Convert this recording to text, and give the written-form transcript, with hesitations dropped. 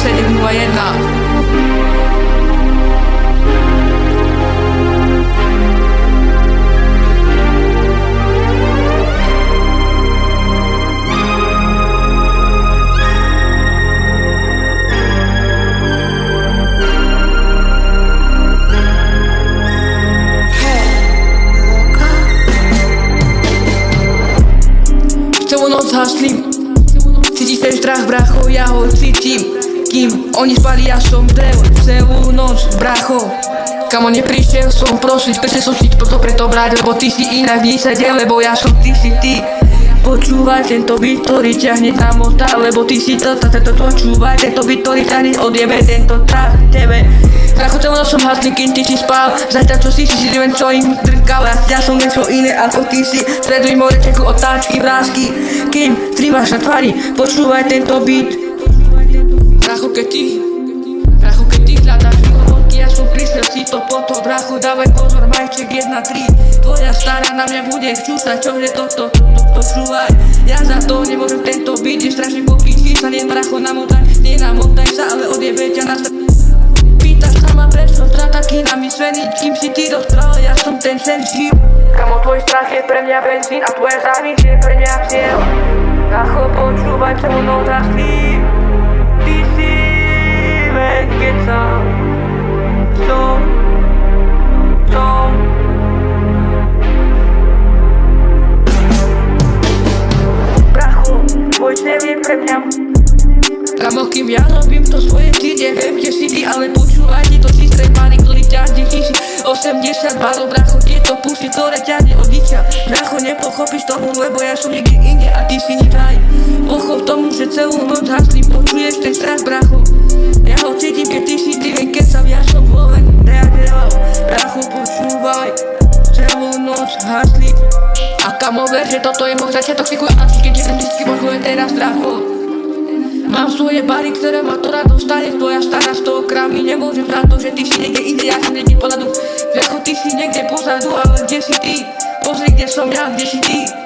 701. Celú noc haslím, cítiš ten strach, bracho, ja ho cítim. Kým oni spali, ja som drevo, celú noc, bracho. Kamo, neprišiel som prosiť, prečo som si to preto brať, lebo ty si inak vysedel, lebo ja som, ty si ty. Počúvaj tento beat, ktorý ťahne tam ostá, lebo ty si to počúvaj tento beat, ktorý ťahne odjebe tento trach tebe. Bracho, celú noc som haslím, kým ty si spal, zatiaľ čo si len čo im drkal, ja som niečo iné ako ty si. Sleduj moje teku otáčky, vrásky, kým trimáš na tvári, počúvaj tento beat. Bracho, keď ty hľadáš výhovorky, ja som prišiel si to potom. Bracho, dávaj pozor, majček 1-3. Tvoja stará na mňa bude čúsať, čože toto počúvaj. Ja za to nemôžem, tento beat je strašne pokrytý. Sa len bracho nenamotaj sa, ale odjebe ťa na Pýtaš sa ma, prečo taký namyslený, kým si ty dostal, ja som ten senčím. Kamo, tvoj strach je pre mňa benzín a tvoja závisť je pre mňa cieľ. Bracho, počúvaj celú noc a spím. Ty si len keď sám som Bracho, tvoj snev je pre mňa. Kamo, kým ja robím to svoje cíde, viem, že si ty, ale počúvaj, je to systém malý, ktorý ťahne 1080 balov, bracho, tieto pusy, ktoré ťahne od diča. Bracho, nepochopíš tomu, lebo ja som niekde inde a ty si nič. Pochop tomu, že celú noc haslím, počuješ ten strach, bracho. Ja ho cítim, keď ty si len keď sa ja som volen reagoval. Bracho, počúvaj, celú noc haslím. A kamo, ver, že toto je môj začiatok, si a keď jeden vždycky možno je teraz, bracho. Mám svoje bary, ktoré ma to rád dostane. Tvoja stará 100 krávy, nemôžem za to, že ty si niekde inde, ja som niekde pozadu. Bracho, ty si niekde pozadu, ale kde si ty? Pozri, kde som ja, kde si ty?